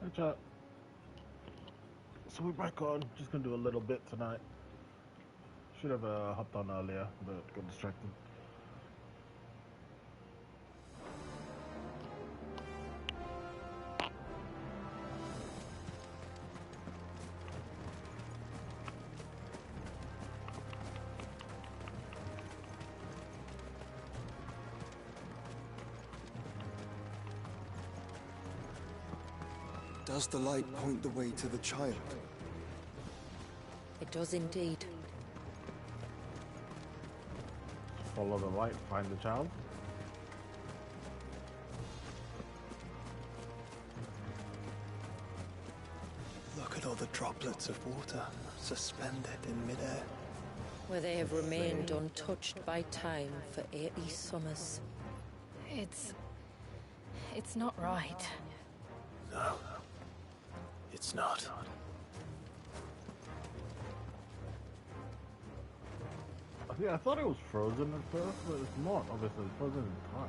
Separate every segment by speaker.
Speaker 1: Hey chat. So we're back on. Just gonna do a little bit tonight. Should have hopped on earlier, but got distracted.
Speaker 2: Does the light point the way to the child?
Speaker 3: It does indeed.
Speaker 1: Follow the light, find the child.
Speaker 2: Look at all the droplets of water suspended in midair.
Speaker 3: Where they have remained untouched by time for 80 summers.
Speaker 4: It's not right.
Speaker 2: No, it's not.
Speaker 1: Yeah, I thought it was frozen at first, but it's not. Obviously, it's frozen in time.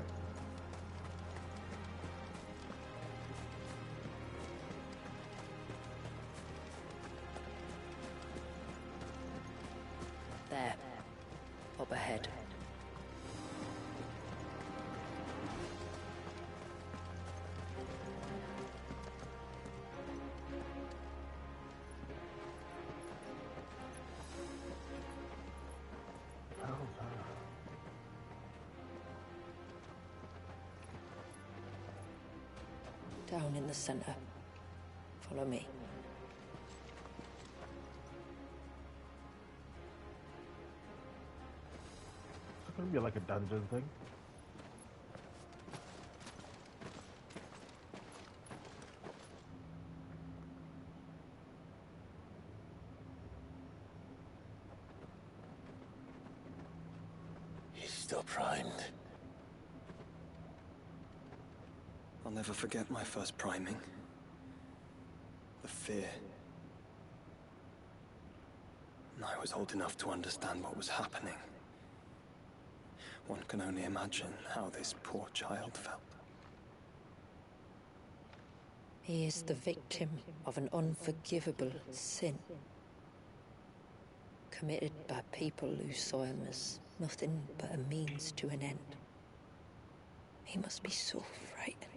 Speaker 3: There. Up ahead. Down in the center. Follow me.
Speaker 1: It's gonna be like a dungeon thing.
Speaker 2: He's still primed. I'll never forget my first priming. The fear. And I was old enough to understand what was happening. One can only imagine how this poor child felt.
Speaker 3: He is the victim of an unforgivable sin. Committed by people who saw him as nothing but a means to an end. He must be so frightened.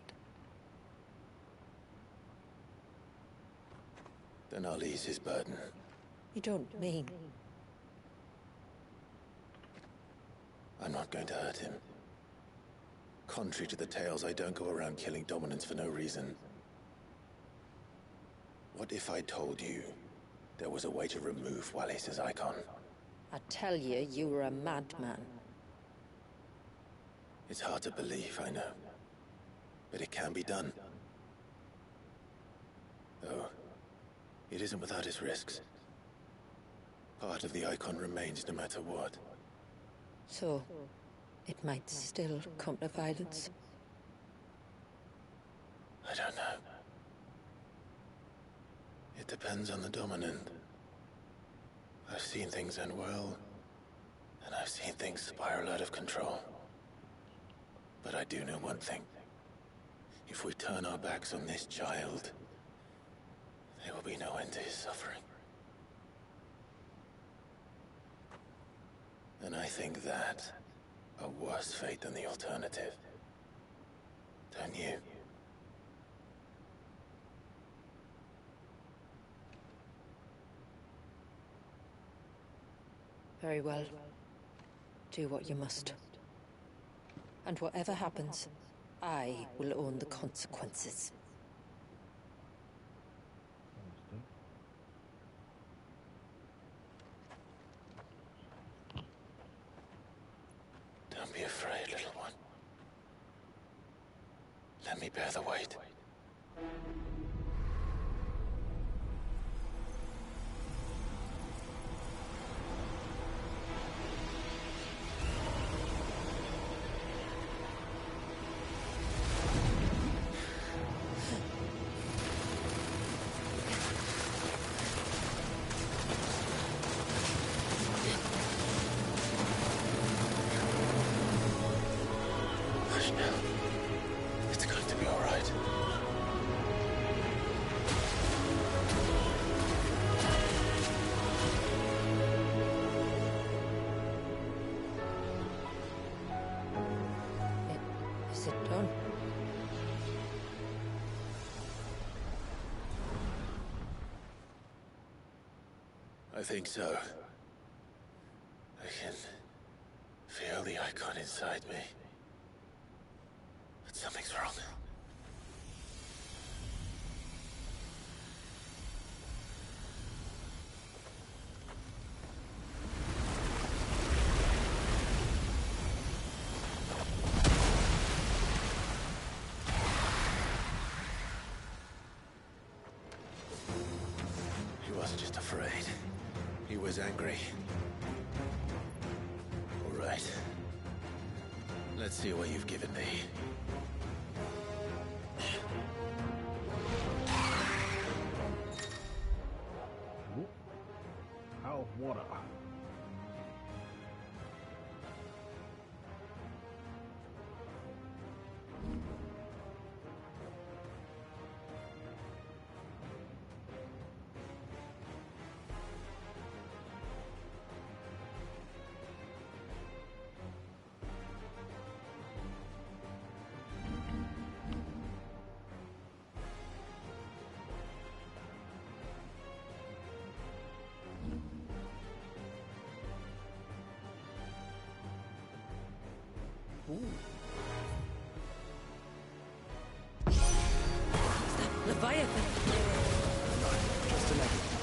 Speaker 2: Then I'll ease his burden.
Speaker 3: You don't mean...
Speaker 2: I'm not going to hurt him. Contrary to the tales, I don't go around killing dominants for no reason. What if I told you there was a way to remove Wallis's icon?
Speaker 3: I tell you, you were a madman.
Speaker 2: It's hard to believe, I know. But it can be done. Though, it isn't without its risks. Part of the icon remains no matter what.
Speaker 3: So, it might still come to violence.
Speaker 2: I don't know. It depends on the dominant. I've seen things end well, and I've seen things spiral out of control. But I do know one thing. If we turn our backs on this child, there will be no end to his suffering. And I think that a worse fate than the alternative. Don't you?
Speaker 3: Very well. Do what you must. And whatever happens, I will own the consequences.
Speaker 2: Don't be afraid, little one. Let me bear the weight. Hush now. It's going to be all right.
Speaker 3: Is it done?
Speaker 2: I think so. I can feel the icon inside me. But something's wrong. He wasn't just afraid. He was angry. All right. Let's see what you've given me.
Speaker 1: Ooh. Out of water. Ooh.
Speaker 3: Leviathan!
Speaker 5: Just a negative,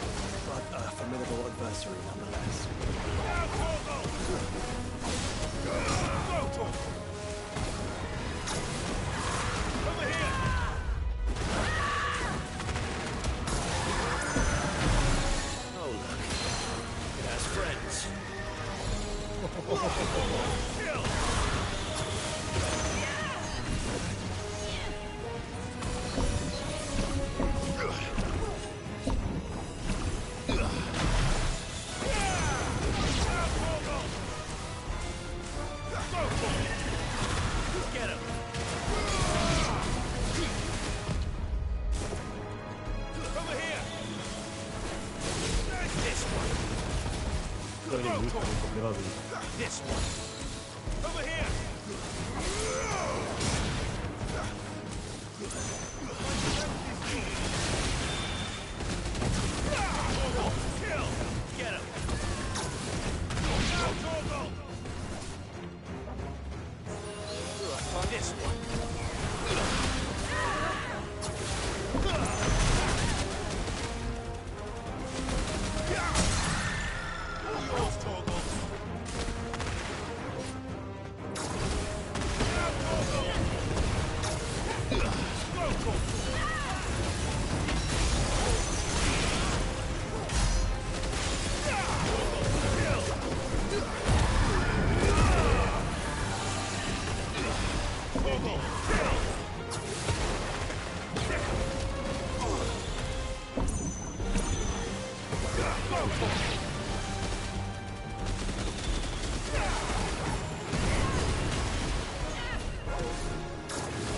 Speaker 5: but a formidable adversary nonetheless.
Speaker 2: Over here! Oh, look. It has friends. Kill! Get him! Over here! This one! This one! Over here! Kill! Get him! This one! Yours, Torgal!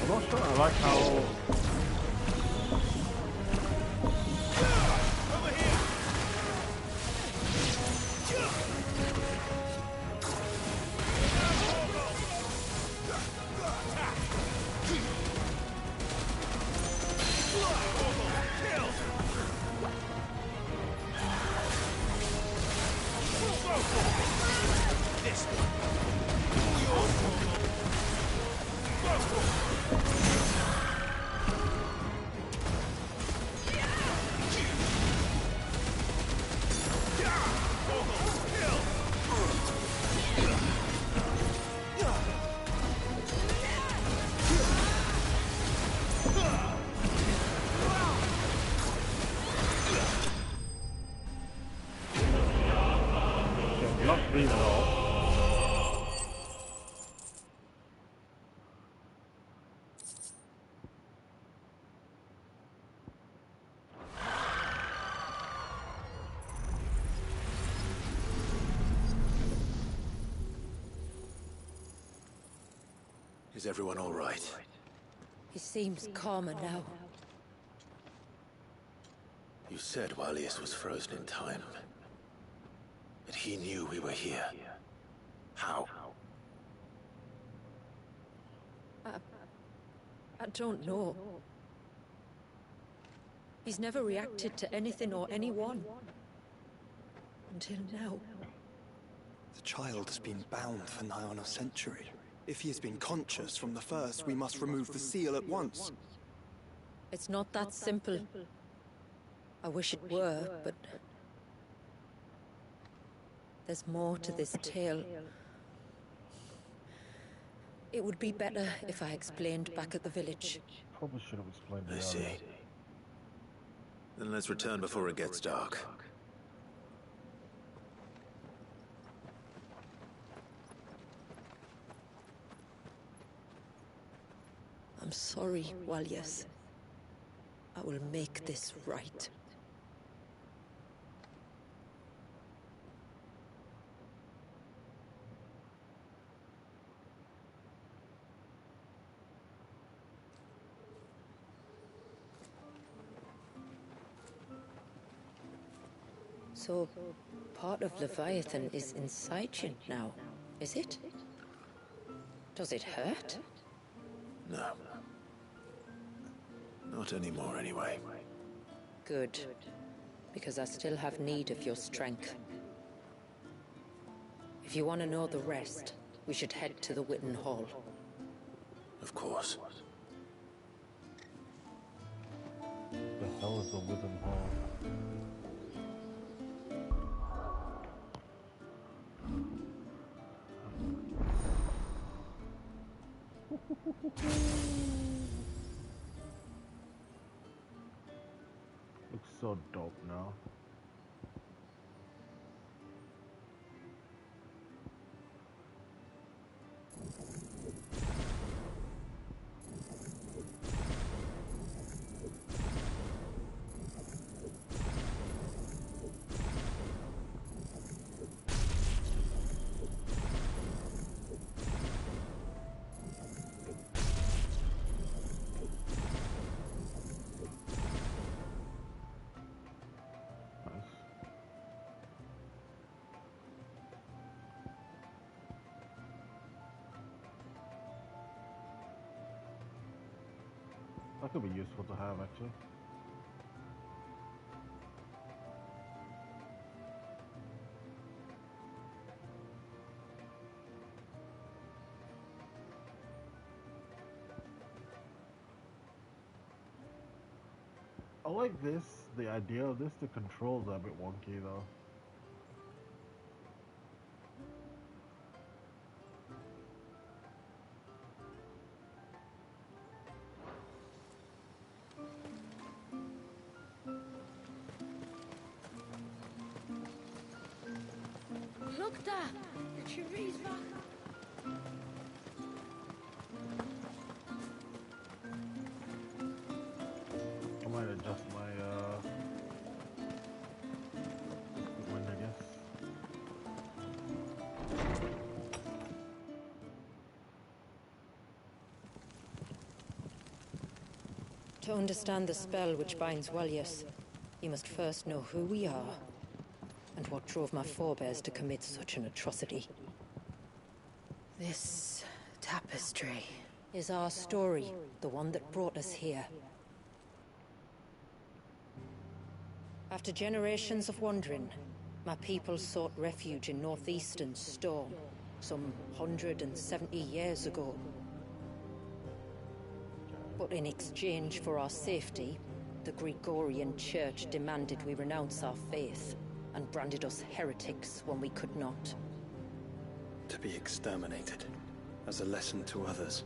Speaker 1: I'm not sure I like how
Speaker 2: Over here! This one. Yours,
Speaker 1: not green at all.
Speaker 2: Is everyone all right?
Speaker 3: He seems calmer now.
Speaker 2: You said Walius was frozen in time. But he knew we were here. How?
Speaker 3: I don't know. He's never reacted to anything or anyone. Until now.
Speaker 5: The child has been bound for nigh on a century. If he has been conscious from the first, we must remove the seal at once.
Speaker 3: It's not that simple. I wish it were, but... there's more to this tale. It would be better if I explained back at the village.
Speaker 1: Probably should have explained it
Speaker 2: I see.
Speaker 1: earlier.
Speaker 2: Then let's return before it gets dark.
Speaker 3: I'm sorry, Walyas. I will make this right. So, part of Leviathan is inside you now, is it? Does it hurt?
Speaker 2: No. Not anymore, anyway.
Speaker 3: Good. Because I still have need of your strength. If you want to know the rest, we should head to the Witten Hall.
Speaker 2: Of course.
Speaker 1: The hell is the Witten Hall? Looks so dope now. That could be useful to have, actually. I like this, the idea of this. The controls are a bit wonky, though.
Speaker 4: Look there! The tree's back.
Speaker 1: I might adjust my wind, I guess.
Speaker 3: To understand the spell which binds Walyas, you must first know who we are, and what drove my forebears to commit such an atrocity. This tapestry is our story, the one that brought us here. After generations of wandering, my people sought refuge in northeastern Storm, some 170 years ago. But in exchange for our safety, the Gregorian Church demanded we renounce our faith, and branded us heretics when we could not.
Speaker 5: To be exterminated, as a lesson to others.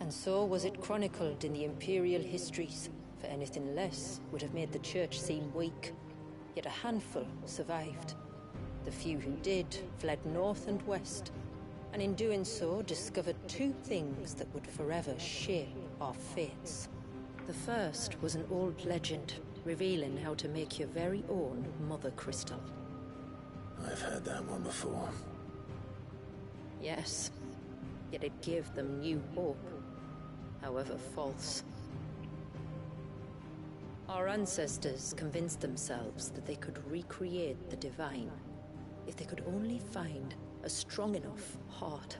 Speaker 3: And so was it chronicled in the Imperial histories, for anything less would have made the Church seem weak. Yet a handful survived. The few who did fled north and west, and in doing so discovered two things that would forever shape our fates. The first was an old legend, revealing how to make your very own Mother Crystal.
Speaker 2: I've heard that one before.
Speaker 3: Yes, yet it gave them new hope, however false. Our ancestors convinced themselves that they could recreate the divine if they could only find a strong enough heart.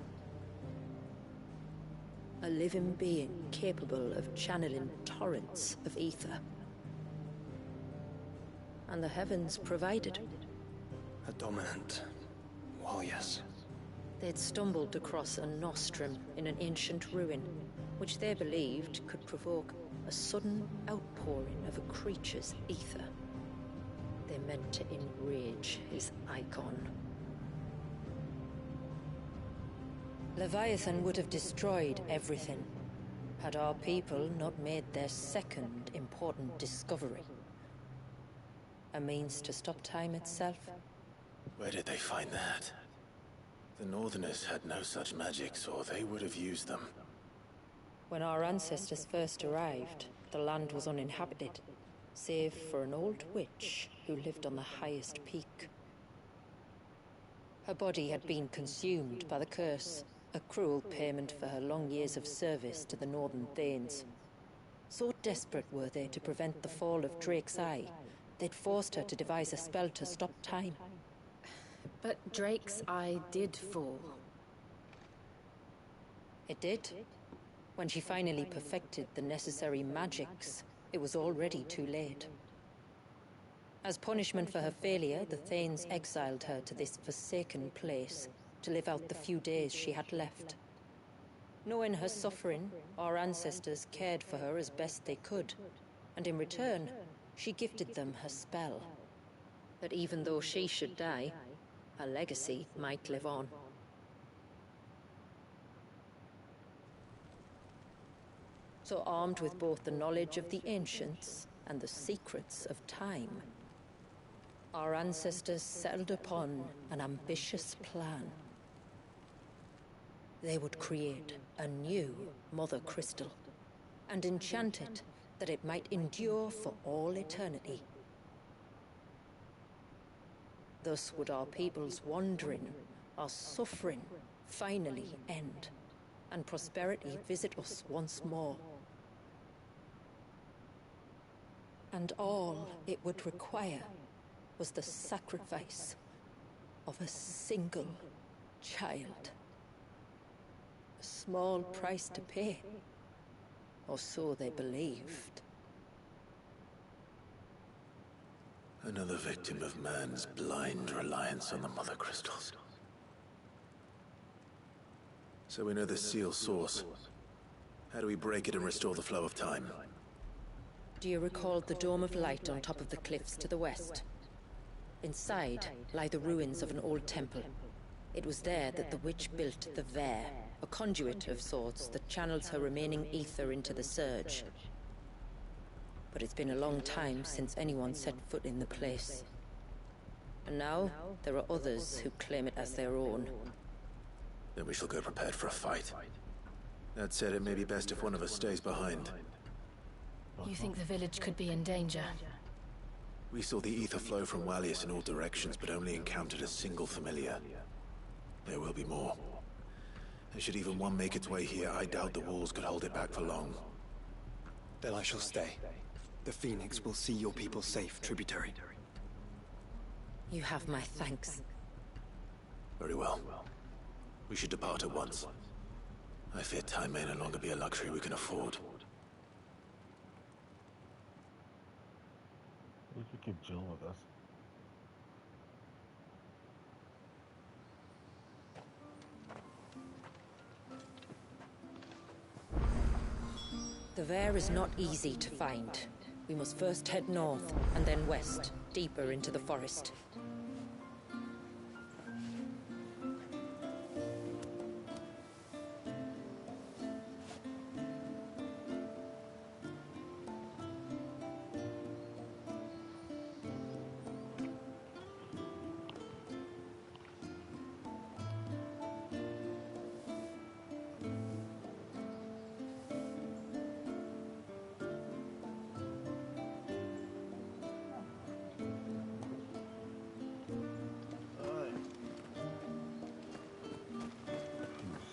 Speaker 3: A living being capable of channeling torrents of ether. And the heavens provided.
Speaker 5: A dominant. Well, yes.
Speaker 3: They'd stumbled across a nostrum in an ancient ruin, which they believed could provoke a sudden outpouring of a creature's ether. They meant to enrage his icon. Leviathan would have destroyed everything, had our people not made their second important discovery. A means to stop time itself.
Speaker 2: Where did they find that? The Northerners had no such magics, or they would have used them.
Speaker 3: When our ancestors first arrived, the land was uninhabited, save for an old witch who lived on the highest peak. Her body had been consumed by the curse, a cruel payment for her long years of service to the Northern Thanes. So desperate were they to prevent the fall of Drake's Eye, they'd forced her to devise a spell to stop time.
Speaker 6: But Drake's Eye did fall.
Speaker 3: It did. When she finally perfected the necessary magics, it was already too late. As punishment for her failure, the Thanes exiled her to this forsaken place to live out the few days she had left. Knowing her suffering, our ancestors cared for her as best they could, and in return, she gifted them her spell. That even though she should die, her legacy might live on. So armed with both the knowledge of the ancients and the secrets of time, our ancestors settled upon an ambitious plan. They would create a new Mother Crystal and enchant it that it might endure for all eternity. Thus would our people's wandering, our suffering, finally end, and prosperity visit us once more. And all it would require was the sacrifice of a single child. A small price to pay, or so they believed.
Speaker 2: Another victim of man's blind reliance on the Mother Crystals. So we know the seal's source. How do we break it and restore the flow of time?
Speaker 3: Do you recall the dome of light on top of the cliffs to the west? Inside lie the ruins of an old temple. It was there that the witch built the Ver, a conduit of sorts that channels her remaining ether into the surge. But it's been a long time since anyone set foot in the place. And now, there are others who claim it as their own.
Speaker 2: Then we shall go prepared for a fight. That said, it may be best if one of us stays behind.
Speaker 6: You think the village could be in danger?
Speaker 2: We saw the ether flow from Wallius in all directions, but only encountered a single familiar. There will be more. And should even one make its way here, I doubt the walls could hold it back for long.
Speaker 5: Then I shall stay. The Phoenix will see your people safe, tributary.
Speaker 3: You have my thanks.
Speaker 2: Very well. We should depart at once. I fear time may no longer be a luxury we can afford.
Speaker 1: We could keep Jill with us.
Speaker 3: The Ver is not easy to find. We must first head north, and then west, deeper into the forest.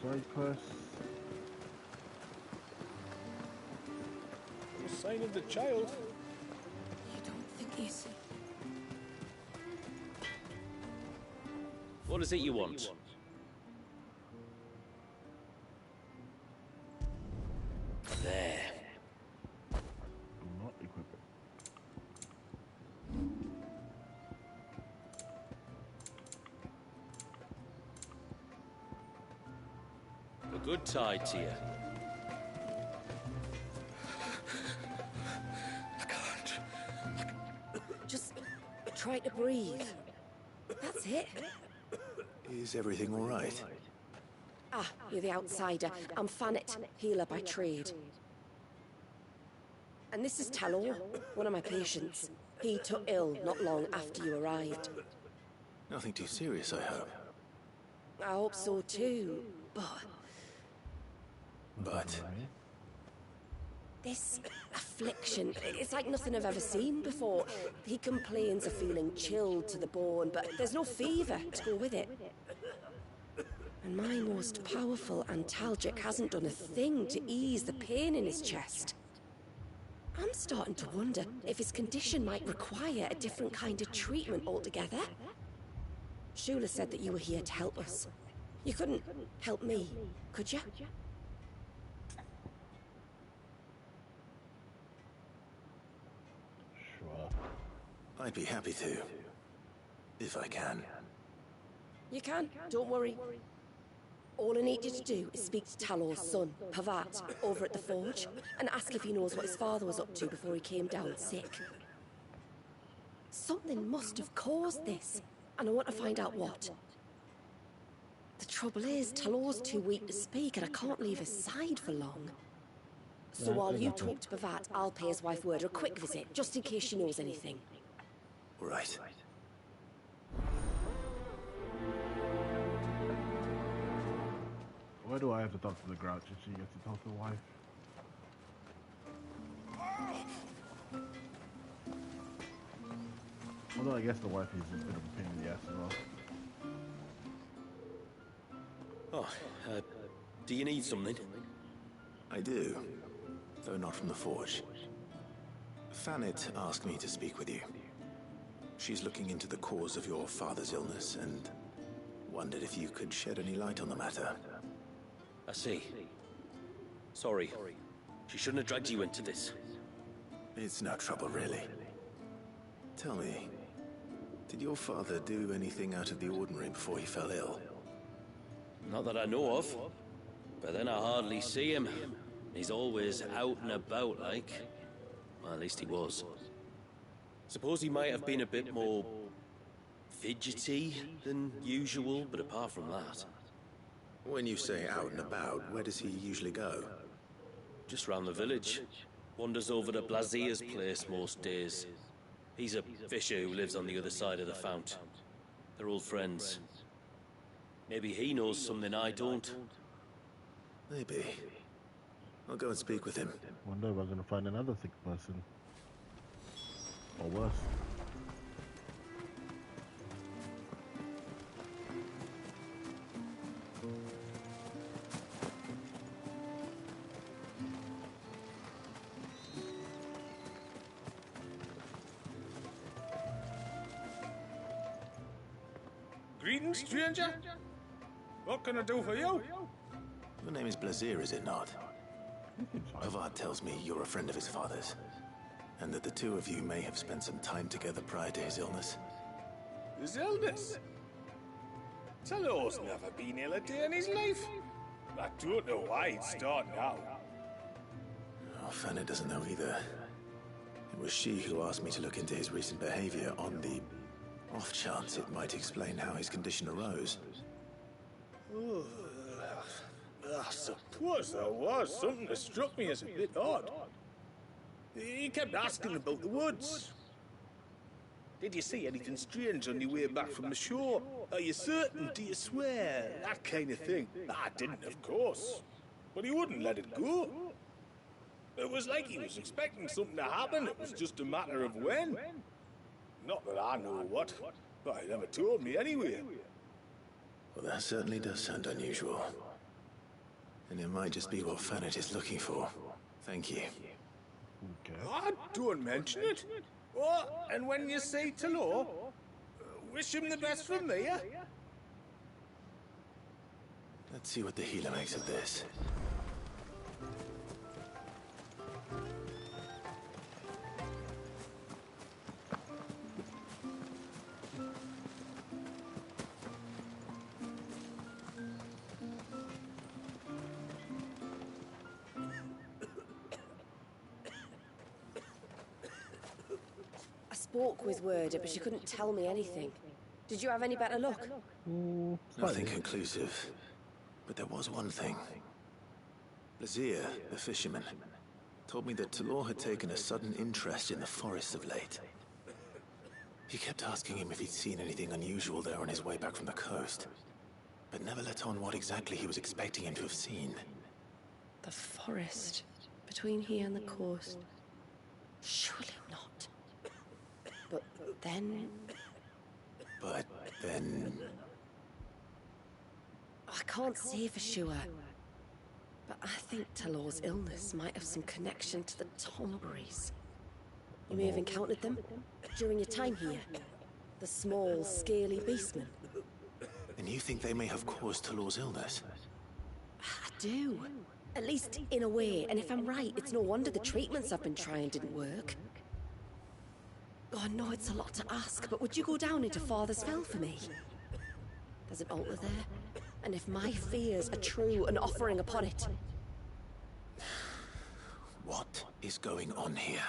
Speaker 1: Side quests.
Speaker 7: No sign of the child.
Speaker 6: You don't think he's...
Speaker 7: What is it you want? Good tide to you.
Speaker 5: I can't.
Speaker 6: Just try to breathe. That's it.
Speaker 2: Is everything all right?
Speaker 6: Ah, you're the outsider. I'm Fannet, healer by trade. And this is Talor, one of my patients. He took ill not long after you arrived.
Speaker 2: Nothing too serious, I hope.
Speaker 6: I hope so too, but
Speaker 2: But
Speaker 6: this affliction, it's like nothing I've ever seen before. He complains of feeling chilled to the bone, but there's no fever to go with it. And my most powerful antalgic hasn't done a thing to ease the pain in his chest. I'm starting to wonder if his condition might require a different kind of treatment altogether. Shula said that you were here to help us. You couldn't help me, could you?
Speaker 1: Sure.
Speaker 2: I'd be happy to. If I can.
Speaker 6: You can, don't worry. All I need you to do is speak to Talor's son, Pavat, over at the forge, and ask if he knows what his father was up to before he came down sick. Something must have caused this, and I want to find out what. The trouble is, Talor's too weak to speak, and I can't leave his side for long. So while you talk to Pavat, I'll pay his wife word a quick visit, just in case she knows anything.
Speaker 2: All right.
Speaker 1: Why do I have to talk to the grouch if she gets to talk to the wife? Although I guess the wife is a bit of a pain in the ass as well.
Speaker 7: Oh, do you need something?
Speaker 2: I do, though not from the forge. Fannet asked me to speak with you. She's looking into the cause of your father's illness and wondered if you could shed any light on the matter.
Speaker 7: I see. Sorry. She shouldn't have dragged you into this.
Speaker 2: It's no trouble, really. Tell me, did your father do anything out of the ordinary before he fell ill?
Speaker 7: Not that I know of. But then I hardly see him. He's always out and about, like. Well, at least he was. Suppose he might have been a bit more fidgety than usual, but apart from that...
Speaker 2: When you say out and about, where does he usually go?
Speaker 7: Just round the village. Wanders over to Blazier's place most days. He's a fisher who lives on the other side of the fount. They're old friends. Maybe he knows something I don't.
Speaker 2: Maybe. I'll go and speak with him.
Speaker 1: Wonder if I'm gonna find another sick person. Or worse.
Speaker 8: Greetings, stranger. What can I do for you?
Speaker 2: Your name is Blazier, is it not? Pavad tells me you're a friend of his father's, and that the two of you may have spent some time together prior to his illness.
Speaker 8: His illness? Talor's never been ill a day in his life. I don't know why he'd start now.
Speaker 2: Oh, Fanny doesn't know either. It was she who asked me to look into his recent behavior on the off chance it might explain how his condition arose.
Speaker 8: Oh, I suppose there was something that struck me as a bit odd. He kept asking about the woods. Did you see anything strange on your way back from the shore? Are you certain? Do you swear? That kind of thing. I didn't, of course. But he wouldn't let it go. It was like he was expecting something to happen. It was just a matter of when. Not that I know what. But he never told me anyway.
Speaker 2: Well, that certainly does sound unusual. And it might just be what Fannet is looking for. Thank you.
Speaker 1: Okay.
Speaker 8: Oh, don't mention it. Oh, and when you say Talor, wish him the best from me, yeah?
Speaker 2: Let's see what the healer makes of this.
Speaker 6: spoke with Werder, but she couldn't tell me anything. Did you have any better luck?
Speaker 2: Nothing conclusive. But there was one thing. Lazir, the fisherman, told me that Talor had taken a sudden interest in the forest of late. He kept asking him if he'd seen anything unusual there on his way back from the coast, but never let on what exactly he was expecting him to have seen.
Speaker 6: The forest between here and the coast. Surely not. But then... I can't say for sure. But I think Talor's illness might have some connection to the Tomberries. You may have encountered them during your time here. The small, scaly beastmen.
Speaker 2: And you think they may have caused Talor's illness?
Speaker 6: I do. At least in a way. And if I'm right, it's no wonder the treatments I've been trying didn't work. Oh, I know it's a lot to ask, but would you go down into Father's Fell for me? There's an altar there, and if my fears are true, an offering upon it.
Speaker 2: What is going on here?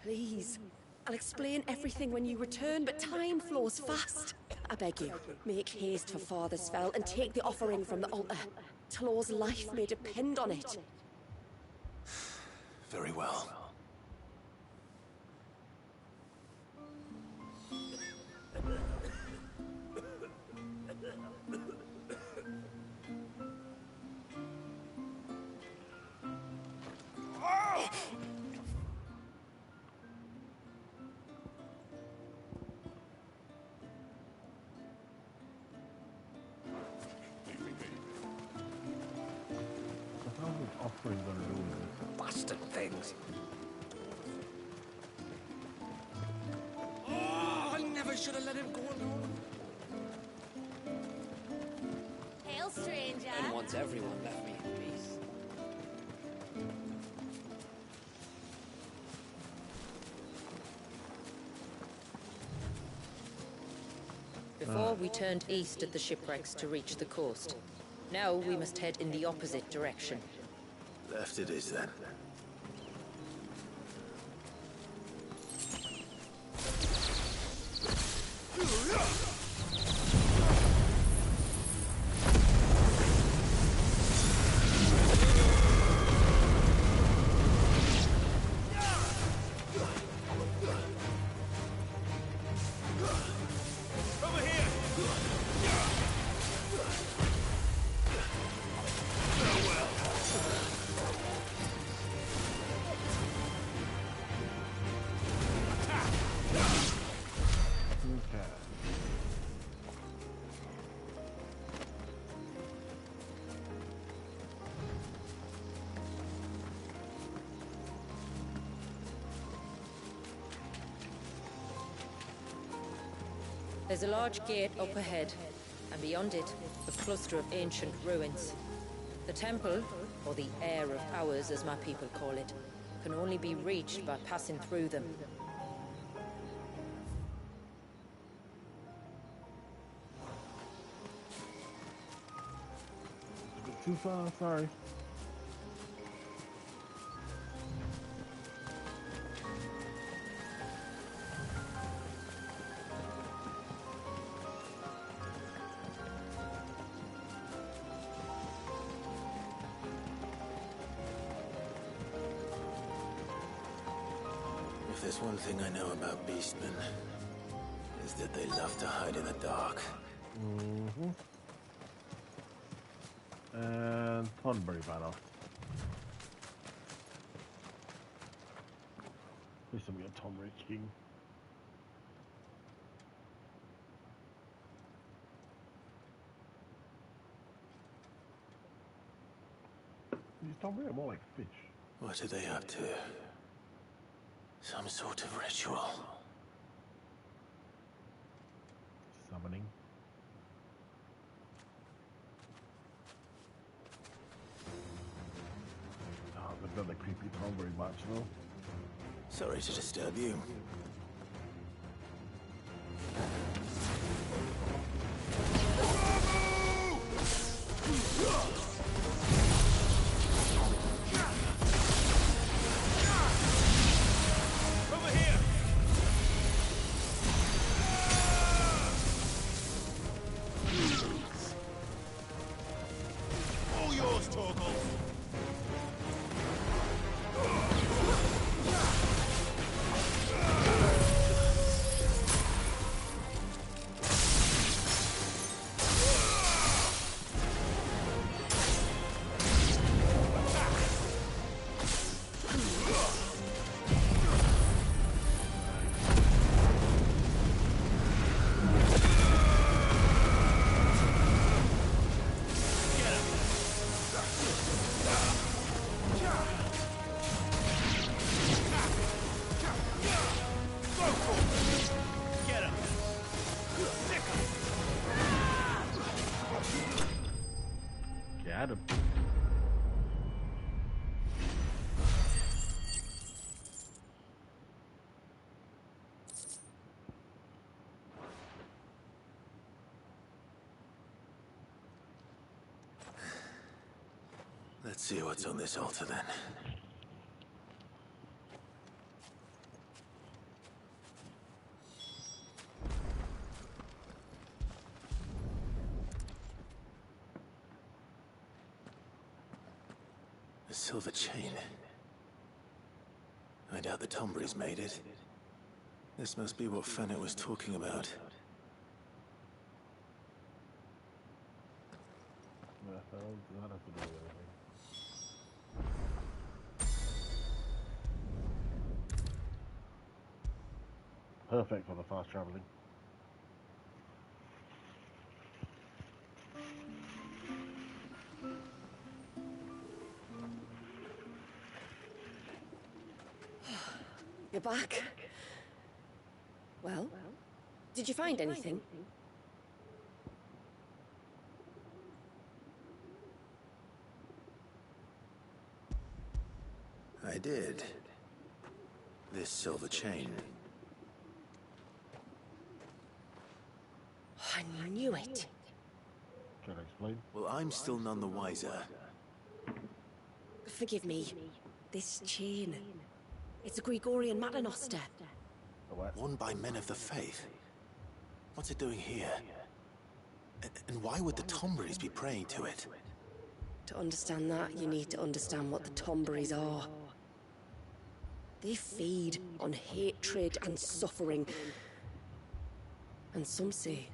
Speaker 6: Please. I'll explain everything when you return, but time flows fast. I beg you, make haste for Father's Fell and take the offering from the altar. Talor's life may depend on it.
Speaker 2: Very well.
Speaker 8: Bastard things. Oh, I never should have let him go alone.
Speaker 4: Hail, stranger.
Speaker 9: And once everyone left me in peace.
Speaker 3: Before we turned east at the shipwrecks to reach the coast. Now we must head in the opposite direction.
Speaker 2: Left it is then.
Speaker 3: There's a large gate up ahead, and beyond it, a cluster of ancient ruins. The temple, or the Heir of Powers as my people call it, can only be reached by passing through them.
Speaker 1: Too far, sorry.
Speaker 2: If there's one thing I know about beastmen, is that they love to hide in the dark.
Speaker 1: Mm-hmm. And Thornbury battle. Please tell me a Thornbury king. These Thornbury are more like fish.
Speaker 2: What are they up to? Some sort of ritual.
Speaker 1: Summoning. Oh, they've done the creepy Thornbury match though.
Speaker 2: Sorry to disturb you. Let's see what's on this altar then. A silver chain. I doubt the Tombries made it. This must be what Fennec was talking about.
Speaker 1: What the hell does that have to do with anything? Perfect for the fast traveling.
Speaker 6: You're back. Well, did you find anything?
Speaker 2: I did. This silver chain.
Speaker 6: I knew it.
Speaker 1: Can I explain?
Speaker 2: Well, I'm still none the wiser.
Speaker 6: Forgive me. This chain. It's a Gregorian Maternoster.
Speaker 1: A what?
Speaker 2: Worn by men of the faith. What's it doing here? And why would the Tombries be praying to it?
Speaker 6: To understand that, you need to understand what the Tombries are. They feed on hatred and suffering. And some say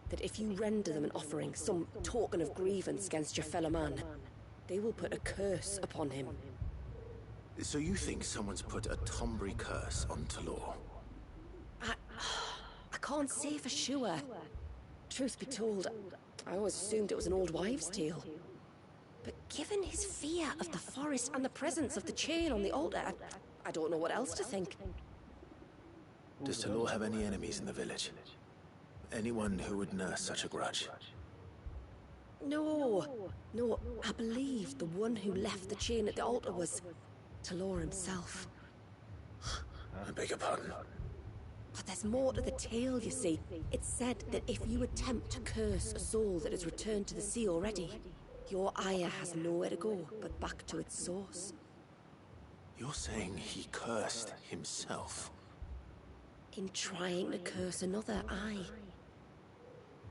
Speaker 6: that if you render them an offering, some token of grievance against your fellow man, they will put a curse upon him.
Speaker 2: So you think someone's put a Tombry curse on Talor?
Speaker 6: I can't say for sure. Truth be told, I always assumed it was an old wives' tale. But given his fear of the forest and the presence of the chain on the altar, I don't know what else to think.
Speaker 2: Does Talor have any enemies in the village? Anyone who would nurse such a grudge?
Speaker 6: No, I believe the one who left the chain at the altar was Talor himself.
Speaker 2: I beg your pardon.
Speaker 6: But there's more to the tale, you see. It's said that if you attempt to curse a soul that has returned to the sea already, your ire has nowhere to go but back to its source.
Speaker 2: You're saying he cursed himself?
Speaker 6: In trying to curse another, aye.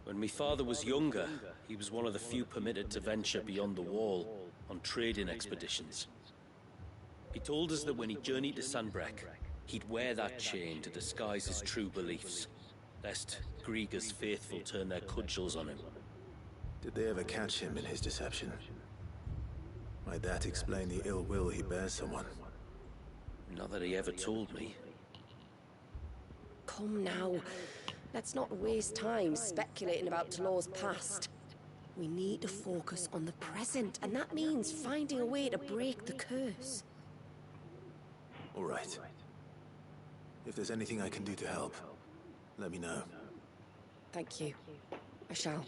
Speaker 7: When my father was younger, he was one of the few permitted to venture beyond the wall on trading expeditions. He told us that when he journeyed to Sanbreque, he'd wear that chain to disguise his true beliefs, lest Griega's faithful turn their cudgels on him.
Speaker 2: Did they ever catch him in his deception? Might that explain the ill will he bears someone?
Speaker 7: Not that he ever told me.
Speaker 6: Come now. Let's not waste time speculating about Talor's past. We need to focus on the present, and that means finding a way to break the curse.
Speaker 2: All right. If there's anything I can do to help, let me know.
Speaker 6: Thank you. I shall.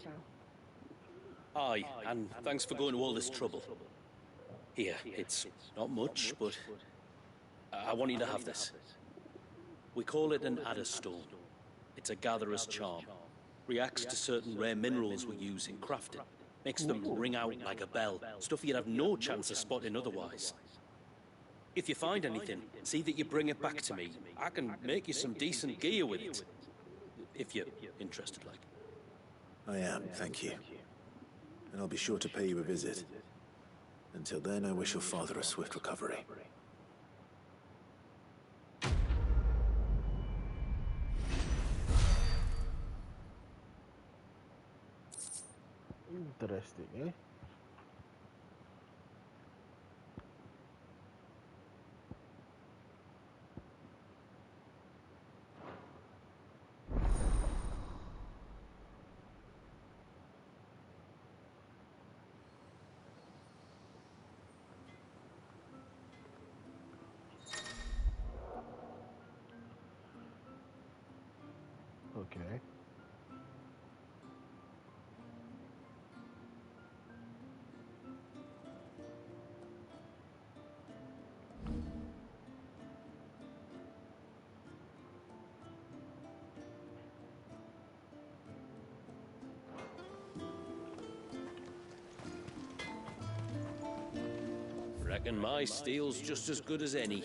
Speaker 7: Aye, and thanks for going to all this trouble. Here, it's not much, but I want you to have this. We call it an adder stone. It's a gatherer's charm. Reacts to certain rare minerals we use in crafting. Makes them ring out like a bell. Stuff you'd have no chance of spotting otherwise. If you find anything, see that you bring it back to me. I can make you some decent gear with it. If you're interested, like.
Speaker 2: I am, thank you. And I'll be sure to pay you a visit. Until then, I wish your father a swift recovery.
Speaker 1: Interesting, eh? Okay.
Speaker 7: Reckon my steel's just as good as any.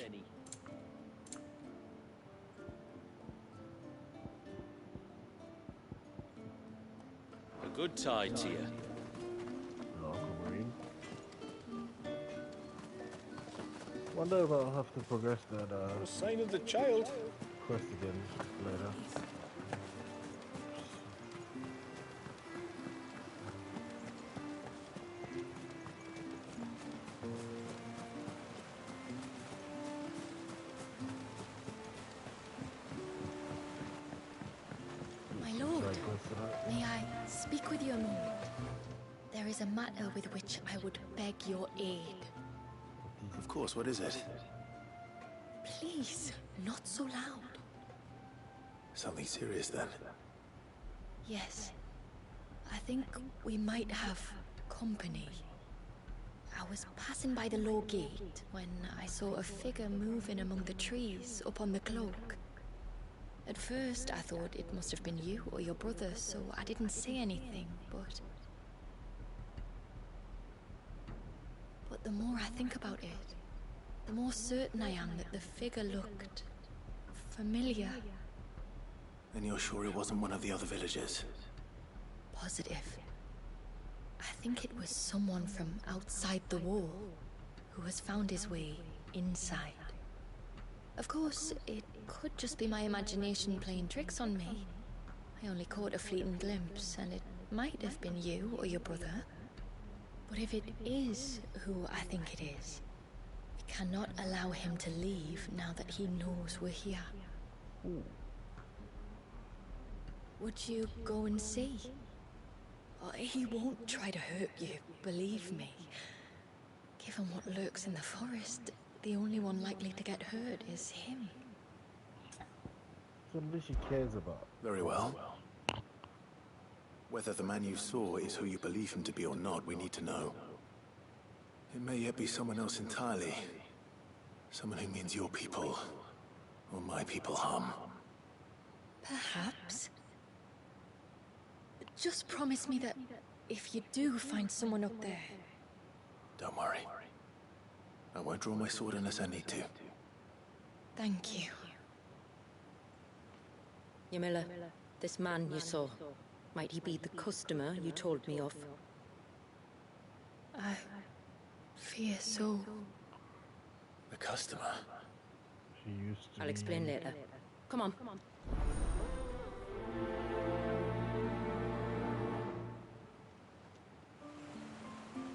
Speaker 7: A good tide to you.
Speaker 1: Local marine. Wonder if I'll have to progress that
Speaker 8: A sign of the child.
Speaker 1: quest again later.
Speaker 10: My lord,
Speaker 1: Side quest tonight.
Speaker 10: may I speak with you a moment? There is a matter with which I would beg your aid.
Speaker 2: Of course, what is it?
Speaker 10: Please, not so loud.
Speaker 2: Something serious then.
Speaker 10: Yes, I think we might have company. I was passing by the low gate when I saw a figure moving among the trees up on the cloak. At first, I thought it must have been you or your brother, so I didn't say anything, but the more I think about it, the more certain I am that the figure looked familiar.
Speaker 2: And you're sure it wasn't one of the other villagers?
Speaker 10: Positive. I think it was someone from outside the wall who has found his way inside. Of course, it could just be my imagination playing tricks on me. I only caught a fleeting glimpse, and it might have been you or your brother. But if it is who I think it is, we cannot allow him to leave now that he knows we're here.
Speaker 1: Ooh.
Speaker 10: Would you go and see? Oh, he won't try to hurt you, believe me. Given what lurks in the forest, the only one likely to get hurt is him.
Speaker 1: Somebody she cares about.
Speaker 2: Very well. Whether the man you saw is who you believe him to be or not, we need to know. It may yet be someone else entirely. Someone who means your people, or my people, harm.
Speaker 10: Perhaps. Just promise me that if you do find someone up there...
Speaker 2: Don't worry. I won't draw my sword unless I need to.
Speaker 10: Thank you.
Speaker 3: Yamila, this man you saw, might he be the customer you told me of?
Speaker 10: I fear so.
Speaker 2: The customer?
Speaker 1: She used to
Speaker 3: I'll explain later. Come on.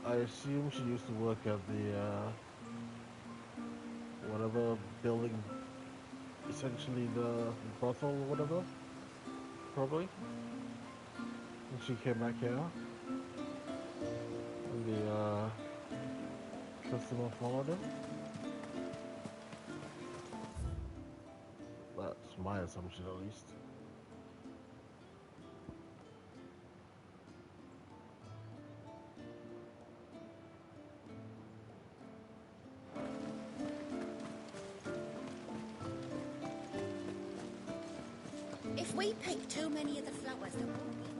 Speaker 1: I assume she used to work at the, whatever building, essentially the brothel or whatever, probably. And she came back here, and the, customer followed him. That's my assumption, at least.
Speaker 4: If we pick too many of the flowers, there won't be.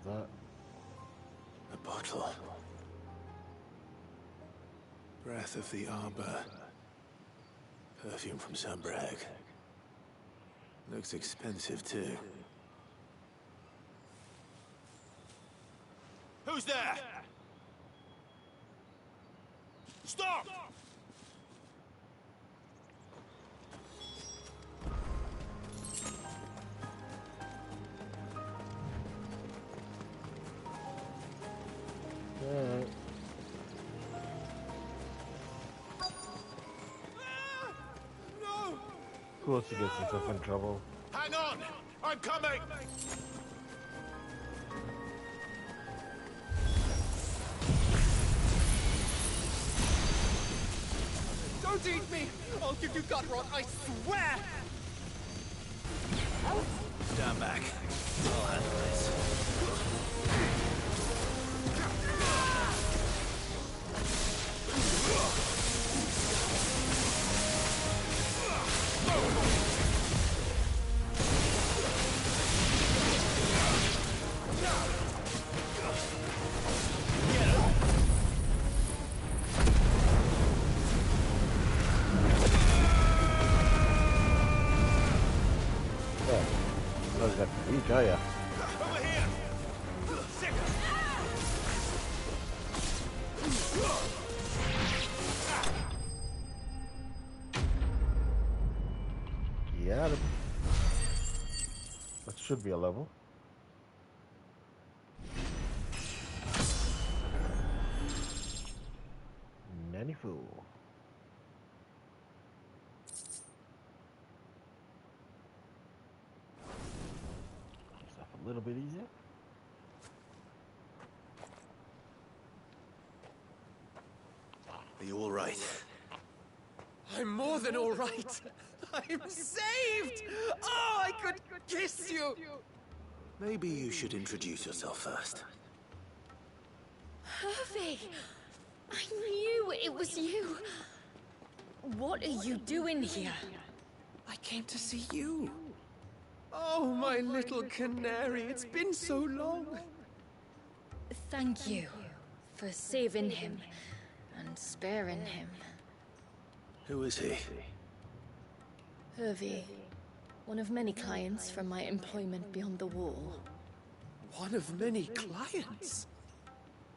Speaker 1: That.
Speaker 2: A bottle. Breath of the arbor. Perfume from Sunbrag. Looks expensive too.
Speaker 8: Who's there? Stop!
Speaker 1: Alright. course he gets himself in trouble.
Speaker 2: Hang on! I'm coming!
Speaker 5: Don't eat me! I'll give you gut rot, I swear!
Speaker 7: Stand back. I'll handle this.
Speaker 1: Oh yeah.
Speaker 2: Over here! Sick!
Speaker 1: Yeah. That should be a level. Nanny fool. A little bit easier.
Speaker 2: Are you all right?
Speaker 5: I'm more than all right. I'm saved! Oh, I could kiss you!
Speaker 2: Maybe you should introduce yourself first.
Speaker 10: Hervey! I knew it was you. What are you doing here?
Speaker 5: I came to see you. Oh, my little canary, it's been so long.
Speaker 10: Thank you for saving him and sparing him.
Speaker 2: Who is he?
Speaker 10: Hervey, one of many clients from my employment beyond the wall.
Speaker 5: One of many clients?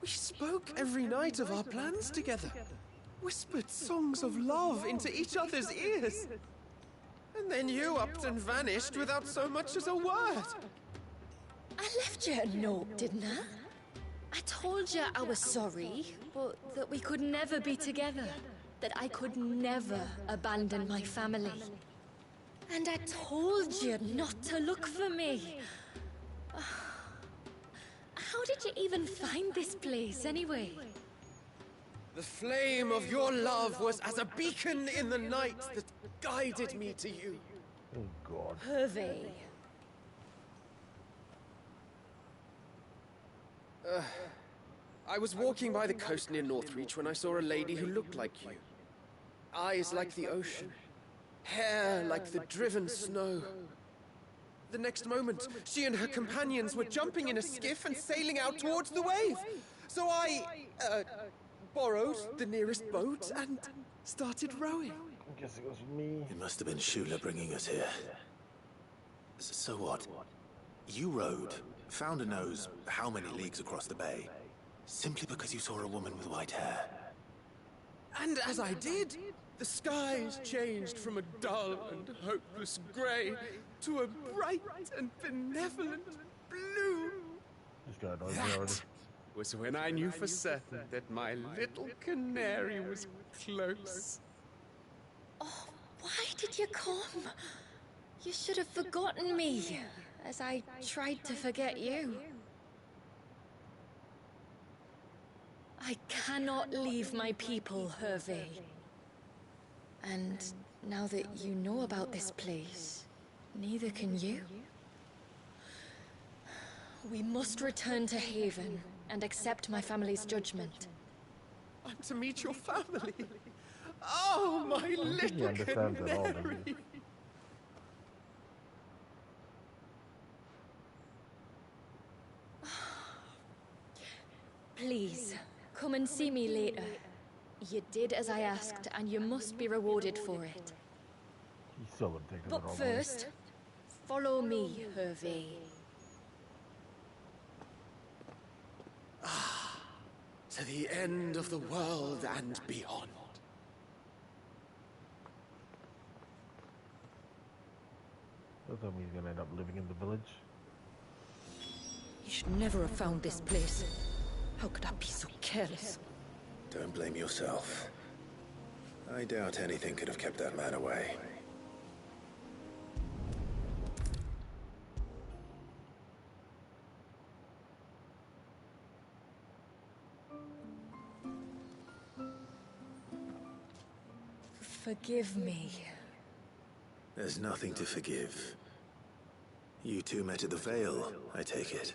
Speaker 5: We spoke every night of our plans together. Whispered songs of love into each other's ears. And then you upped and vanished without so much as a word.
Speaker 10: I left you a note, didn't I? I told you I was sorry, but that we could never be together. That I could never abandon my family. And I told you not to look for me. How did you even find this place, anyway?
Speaker 5: The flame of your love was as a beacon in the night that guided me to you.
Speaker 1: Oh God.
Speaker 10: Hervey.
Speaker 5: I was walking by the coast near Northreach when I saw a lady who looked like you. Eyes like the ocean. Hair like the driven snow. The next moment, she and her companions were jumping in a skiff and sailing out towards the wave. So I, borrowed the nearest boat and started rowing.
Speaker 1: I guess it was me.
Speaker 2: It must have been Shula bringing us here. So what? You rowed, found a nose how many leagues across the bay, simply because you saw a woman with white hair.
Speaker 5: And as I did, the skies changed from a dull and hopeless grey to a bright and benevolent blue.
Speaker 1: This guy knows me already.
Speaker 5: That was when I knew for certain that my little canary was close.
Speaker 10: Oh, why did you come? You should have forgotten me, as I tried to forget you. I cannot leave my people, Hervey. And now that you know about this place, neither can you. We must return to Haven and accept my family's judgment.
Speaker 5: I'm to meet your family. Oh, my little canary.
Speaker 10: Please, come and see me later. You did as I asked, and you must be rewarded for it.
Speaker 1: He's still gonna take it the
Speaker 10: But
Speaker 1: wrong
Speaker 10: first, follow me, Hervey.
Speaker 5: To the end of the world and beyond.
Speaker 1: Doesn't mean he's gonna end up living in the village.
Speaker 3: He should never have found this place. How could I be so careless?
Speaker 2: Don't blame yourself. I doubt anything could have kept that man away.
Speaker 10: Forgive me.
Speaker 2: There's nothing to forgive. You two met at the Vale, I take it.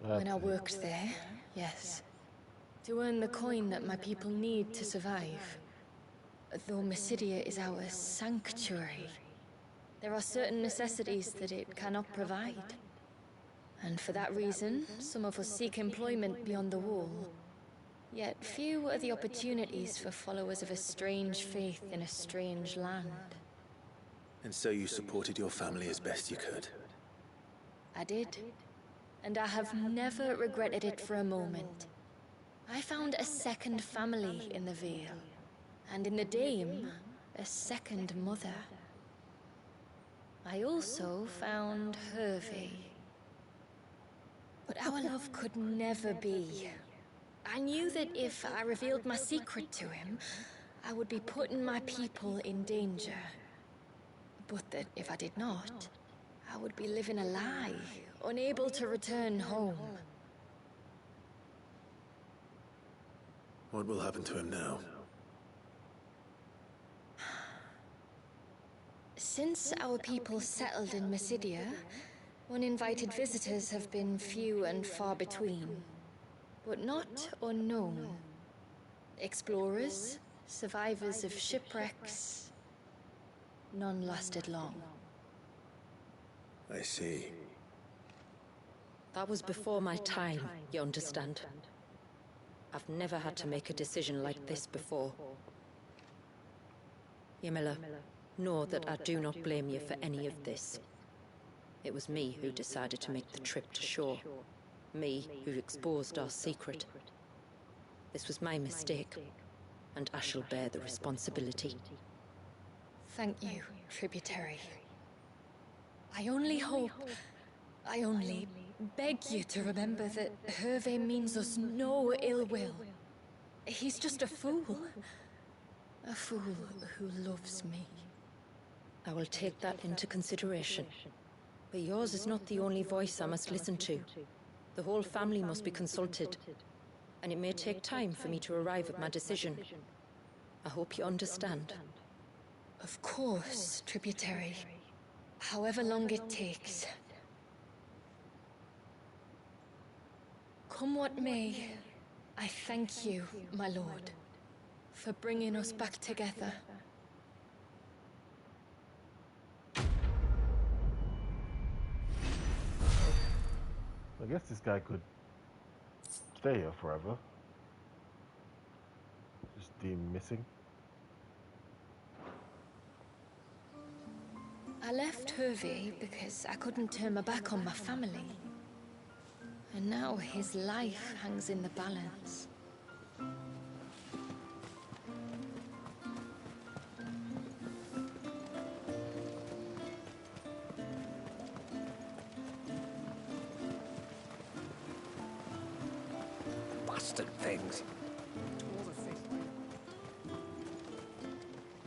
Speaker 10: When I worked there, yes. To earn the coin that my people need to survive. Though Mysidia is our sanctuary, there are certain necessities that it cannot provide. And for that reason, some of us seek employment beyond the wall. Yet few are the opportunities for followers of a strange faith in a strange land.
Speaker 2: And so you supported your family as best you could?
Speaker 10: I did. And I have never regretted it for a moment. I found a second family in the Vale. And in the Dame, a second mother. I also found Hervey. But our love could never be. I knew that if I revealed my secret to him, I would be putting my people in danger. But that if I did not, I would be living a lie, unable to return home.
Speaker 2: What will happen to him now?
Speaker 10: Since our people settled in Mysidia, uninvited visitors have been few and far between, but not unknown. Explorers, survivors of shipwrecks, none lasted long.
Speaker 2: I see.
Speaker 3: That was before my time, you understand? I've never had to make a decision like this before. Ymila, know that I do not blame you for any of this. It was me who decided to make the trip to shore. Me who exposed our secret. This was my mistake, and I shall bear the responsibility.
Speaker 10: Thank you, tributary. I only beg you to remember that Hervey means us no ill will. He's just a fool. A fool who loves me.
Speaker 3: I will take that into consideration. But yours is not the only voice I must listen to. The whole family must be consulted. And it may take time for me to arrive at my decision. I hope you understand.
Speaker 10: Of course, tributary. However long it takes. Come what may, I thank you, my lord, for bringing us back together.
Speaker 1: I guess this guy could stay here forever. Just deemed missing.
Speaker 10: I left Hervey because I couldn't turn my back on my family. And now his life hangs in the balance.
Speaker 5: Bastard things.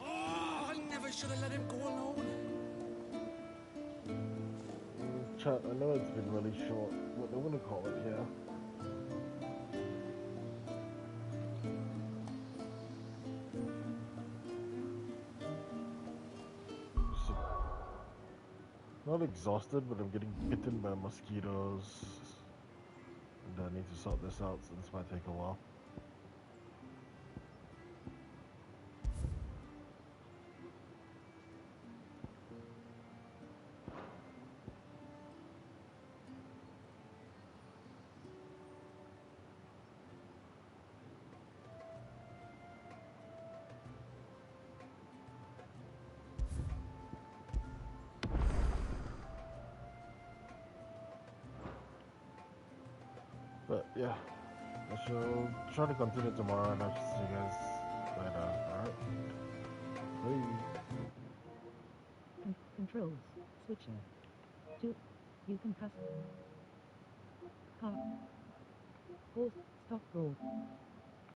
Speaker 8: Oh, I never should have let him go alone.
Speaker 1: Chat, I know it's been really short. What they want to call it, yeah. So, not exhausted, but I'm getting bitten by mosquitoes. And I need to sort this out, so this might take a while. But yeah, I shall try to continue tomorrow, and I'll see you guys later. Alright? Bye.
Speaker 11: Controls. Switcher. 2. You can press. Car. Pause. Stop roll.